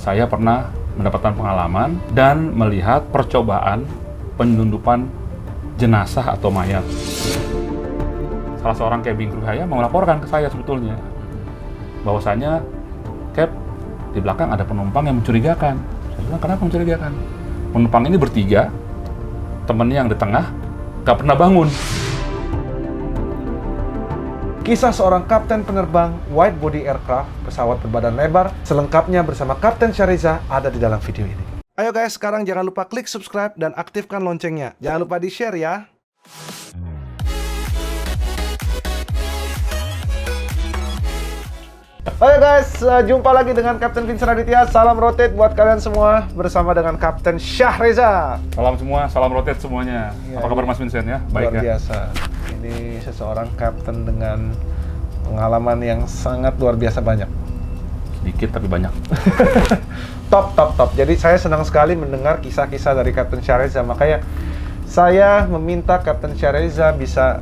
saya pernah mendapatkan pengalaman dan melihat percobaan penyelundupan jenazah atau mayat. Salah seorang cabin crew saya melaporkan ke saya sebetulnya bahwasanya, Cap, di belakang ada penumpang yang mencurigakan. Saya bilang, kenapa mencurigakan? Penumpang ini bertiga, temennya yang di tengah gak pernah bangun. Kisah seorang kapten penerbang wide body aircraft, pesawat berbadan lebar, selengkapnya bersama Kapten Syahriza ada di dalam video ini. Ayo guys, sekarang jangan lupa klik subscribe dan aktifkan loncengnya. Jangan lupa di-share ya. Ayo guys, jumpa lagi dengan Kapten Vincent Aditya. Salam rotate buat kalian semua bersama dengan Kapten Syahriza. Salam semua, salam rotate semuanya. Ya, apa kabar Mas Vincent ya? Baik luar ya? biasa. Ini seseorang kapten dengan pengalaman yang sangat luar biasa banyak. Sedikit tapi banyak. Top. Jadi saya senang sekali mendengar kisah-kisah dari Kapten Syahriza. Makanya saya meminta Kapten Syahriza bisa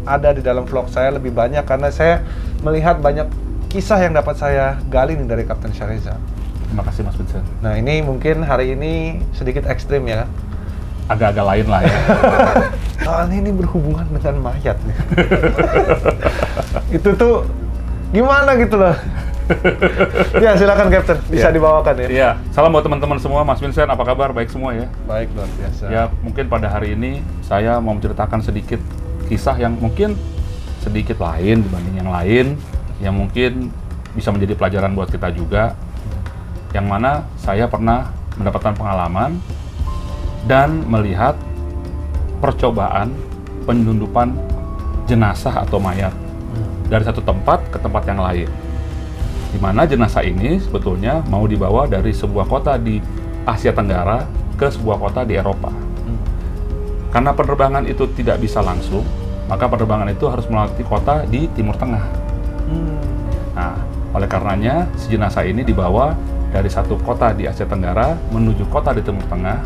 ada di dalam vlog saya lebih banyak karena saya melihat banyak kisah yang dapat saya gali nih dari Kapten Syahriza. Terima kasih Mas Vincent. Nah ini mungkin hari ini sedikit ekstrim ya. Agak-agak lain lah ya. Soalnya ini berhubungan dengan mayat nih. Itu tuh gimana gitu loh. Ya silakan Kapten, bisa dibawakan ya. Iya, salam buat teman-teman semua. Mas Vincent, apa kabar? Baik semua ya? Baik, luar biasa. Ya, mungkin pada hari ini saya mau menceritakan sedikit kisah yang mungkin sedikit lain dibanding yang lain, yang mungkin bisa menjadi pelajaran buat kita juga. Yang mana saya pernah mendapatkan pengalaman dan melihat percobaan penyelundupan jenazah atau mayat dari satu tempat ke tempat yang lain. Di mana jenazah ini sebetulnya mau dibawa dari sebuah kota di Asia Tenggara ke sebuah kota di Eropa. Karena penerbangan itu tidak bisa langsung, maka penerbangan itu harus melalui kota di Timur Tengah. Nah, oleh karenanya si jenazah ini dibawa dari satu kota di Asia Tenggara menuju kota di Timur Tengah,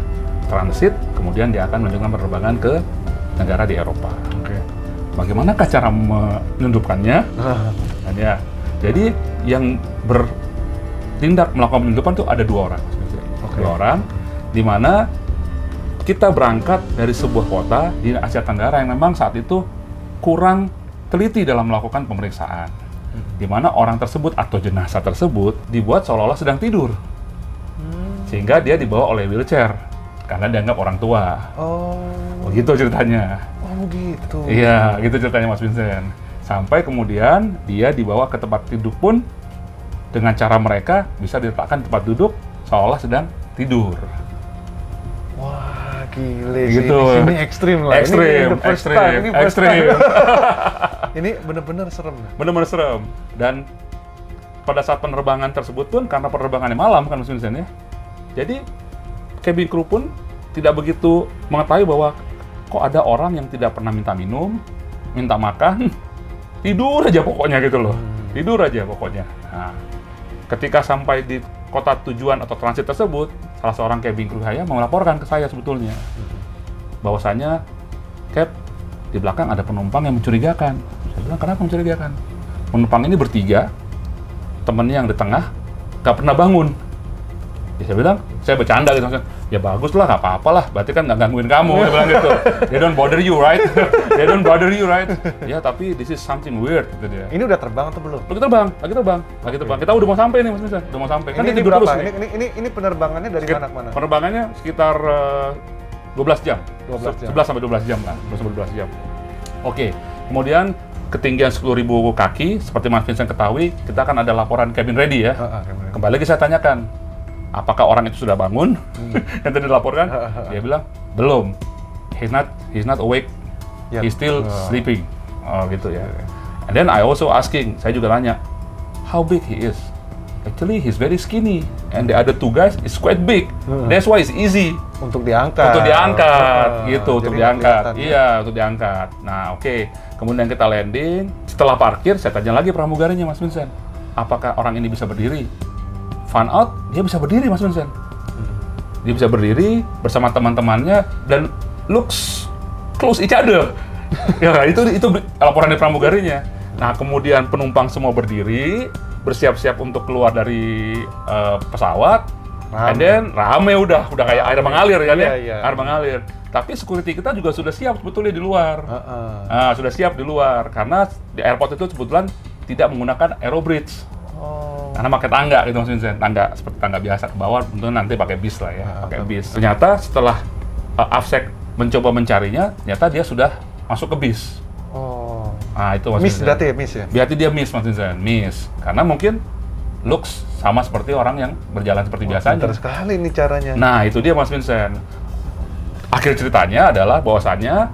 transit, kemudian dia akan melanjutkan penerbangan ke negara di Eropa. Oke. Bagaimanakah cara menyelundupkannya? Dan ya, jadi yang bertindak melakukan penyelundupan itu ada dua orang. Oke. Dua orang, di mana kita berangkat dari sebuah kota di Asia Tenggara yang memang saat itu kurang teliti dalam melakukan pemeriksaan. Di mana orang tersebut atau jenazah tersebut dibuat seolah-olah sedang tidur. Sehingga dia dibawa oleh wheelchair karena dianggap orang tua. Oh. Begitu ceritanya. Oh begitu. Iya, gitu ceritanya Mas Vincent. Sampai kemudian dia dibawa ke tempat duduk pun dengan cara mereka bisa diletakkan tempat duduk seolah sedang tidur. Wah, gile Gitu. sih. Ini ekstrim lah. Ekstrim. Ini Ini bener-bener serem. Bener-bener serem. Dan pada saat penerbangan tersebut pun, karena penerbangannya malam kan Mas Vincent ya, jadi cabin crew pun tidak begitu mengetahui bahwa kok ada orang yang tidak pernah minta minum, minta makan, tidur aja pokoknya gitu loh. Tidur aja pokoknya. Nah, ketika sampai di kota tujuan atau transit tersebut, salah seorang cabin crew saya melaporkan ke saya sebetulnya bahwasanya, Cap, di belakang ada penumpang yang mencurigakan. Saya bilang, kenapa mencurigakan? Penumpang ini bertiga, temennya yang di tengah gak pernah bangun. Ya, saya bilang, saya bercanda gitu, ya bagus lah, gak apa-apa lah, berarti kan gak gangguin kamu. Saya bilang gitu, they don't bother you, right? They don't bother you, right? Ya, tapi this is something weird, gitu dia. Ini udah terbang atau belum? Lagi terbang. Kita udah mau sampai nih, Mas Nisa. Udah mau sampai. Kan Ini dia tidur berapa? terus nih. Ini penerbangannya dari mana ke mana? Penerbangannya sekitar 12 jam. 12 jam. 11 sampai 12 jam lah. 11 sampai 12 jam. Oke. Kemudian ketinggian 10.000 kaki, seperti Mas Vincent ketahui, kita akan ada laporan cabin ready ya. Kembali lagi saya tanyakan, apakah orang itu sudah bangun? Yang tadi dilaporkan, dia bilang, belum. He's not awake. Yep. He's still sleeping. Oh gitu ya. And then I also asking, saya juga tanya, how big he is? Actually, he's very skinny. And the other two guys is quite big. That's why it's easy. Untuk diangkat. Untuk diangkat, gitu. Untuk Jadi diangkat. kelihatan, ya? Iya, untuk diangkat. Nah, oke. Kemudian kita landing. Setelah parkir, saya tanya lagi pramugarinya, Mas Vincent. Apakah orang ini bisa berdiri? Find out, dia bisa berdiri, Mas Vincent. Dia bisa berdiri bersama teman-temannya dan looks close each other. Ya, itu laporan dari pramugarinya. Nah, kemudian penumpang semua berdiri, bersiap-siap untuk keluar dari pesawat, Rame. and then rame udah kayak air mengalir kan ya, Iya. air mengalir. Tapi security kita juga sudah siap sebetulnya di luar. Nah, sudah siap di luar karena di airport itu kebetulan tidak menggunakan aerobridge. Oh. Karena pakai tangga gitu Mas Vincent, tangga seperti tangga biasa ke bawah, tentu nanti pakai bis lah ya, pakai bis. Ternyata setelah AFSEC mencoba mencarinya, ternyata dia sudah masuk ke bis. Oh. Nah, itu Mas Miss Vincent. berarti ya, miss ya? Berarti dia miss Mas Vincent, miss. Karena mungkin looks sama seperti orang yang berjalan seperti biasanya. Pintar sekali ini caranya. Nah, itu dia Mas Vincent. Akhir ceritanya adalah bahwasannya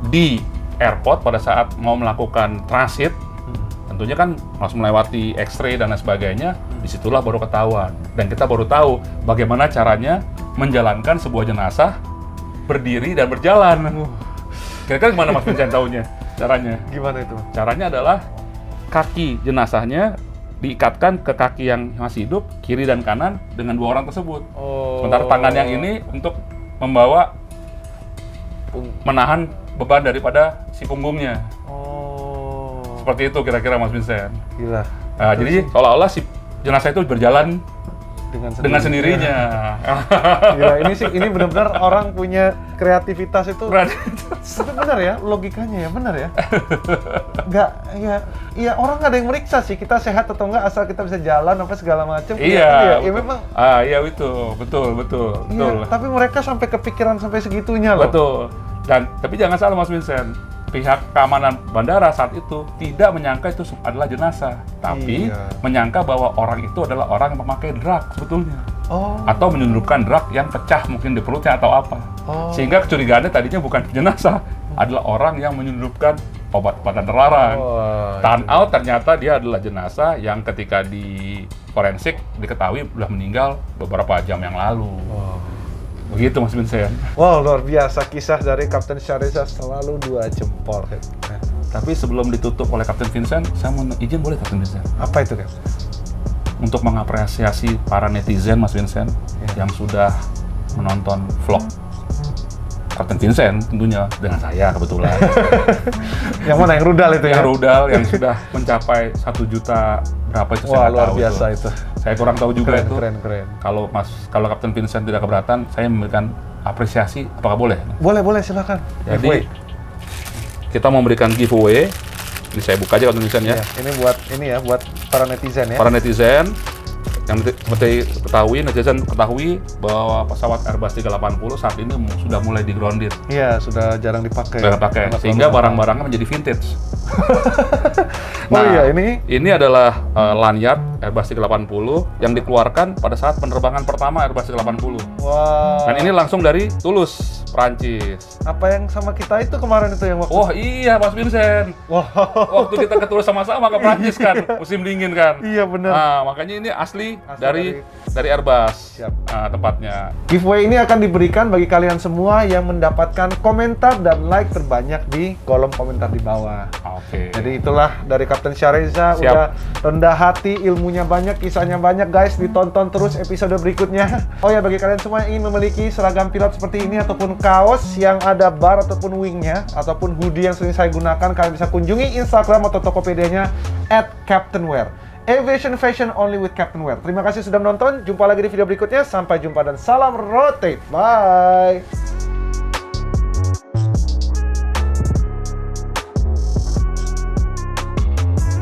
di airport pada saat mau melakukan transit, tentunya kan harus melewati X-ray dan lain sebagainya, disitulah baru ketahuan. Dan kita baru tahu bagaimana caranya menjalankan sebuah jenazah berdiri dan berjalan. Kira-kira gimana Mas Vincent tahunya caranya? Gimana itu? Caranya adalah kaki jenazahnya diikatkan ke kaki yang masih hidup, kiri dan kanan dengan 2 orang tersebut. Oh. Sementara tangan yang ini untuk membawa, menahan beban daripada si punggungnya. Oh. Seperti itu kira-kira Mas Vincent. Gila. Nah, jadi seolah-olah si jenazah itu berjalan dengan sendirinya. Gila, ini benar-benar orang punya kreativitas itu. Itu benar ya, logikanya ya, benar ya. Nggak, ya orang nggak ada yang meriksa sih kita sehat atau nggak asal kita bisa jalan apa segala macam. Iya. Ya memang. Iya itu, betul. Iya, tapi mereka sampai kepikiran sampai segitunya loh. Betul. Tapi jangan salah Mas Vincent, pihak keamanan bandara saat itu tidak menyangka itu adalah jenazah, tapi menyangka bahwa orang itu adalah orang yang memakai drug sebetulnya. Oh. Atau menyelundupkan drug yang pecah mungkin di perutnya atau apa. Oh. Sehingga kecurigaannya tadinya bukan jenazah, adalah orang yang menyelundupkan obat-obatan terlarang. Turn out ternyata dia adalah jenazah yang ketika di forensik diketahui sudah meninggal beberapa jam yang lalu. Begitu Mas Vincent. Wow, luar biasa kisah dari Kapten Syahreza, selalu 2 jempol. Tapi sebelum ditutup oleh Kapten Vincent, saya mau izin boleh Kapten Vincent? Apa itu, Kak? Untuk mengapresiasi para netizen Mas Vincent yang sudah menonton vlog Kapten Vincent tentunya dengan saya kebetulan. Yang mana, yang rudal itu ya? Yang rudal yang sudah mencapai 1 juta berapa itu Wah, saya nggak luar tahu biasa itu. Saya kurang tahu juga itu. Keren. Kalau Kapten Vincent tidak keberatan, saya memberikan apresiasi, apakah boleh? Boleh, silakan. Jadi kita mau memberikan giveaway. Ini saya buka aja Kapten Vincent ya. Ini buat para netizen ya. Para netizen yang seperti netizen ketahui bahwa pesawat Airbus 380 saat ini sudah mulai di-grounded. Iya, sudah jarang dipakai. Sehingga barang-barangnya menjadi vintage. Ini adalah lanyard Airbus 380 yang dikeluarkan pada saat penerbangan pertama Airbus 380. Wow. Dan ini langsung dari Toulouse, Prancis. Apa yang sama kita itu kemarin itu yang waktu? Oh iya Mas Vincent. Wow. Waktu kita ke Toulouse sama-sama ke Prancis kan, musim dingin kan. Iya benar. Nah, makanya ini asli dari Airbus. Siap. Tempatnya. Giveaway ini akan diberikan bagi kalian semua yang mendapatkan komentar dan like terbanyak di kolom komentar di bawah. Oke. Jadi itulah dari Kapten Syahreza, Siap. udah rendah hati, ilmunya banyak, kisahnya banyak guys, ditonton terus episode berikutnya. Oh ya, bagi kalian semua yang ingin memiliki seragam pilot seperti ini ataupun kaos yang ada bar ataupun wingnya ataupun hoodie yang sering saya gunakan, kalian bisa kunjungi Instagram atau Tokopedia-nya @CaptainWear. Aviation Fashion only with Captain Wear. Terima kasih sudah menonton. Jumpa lagi di video berikutnya. Sampai jumpa dan salam rotate. Bye.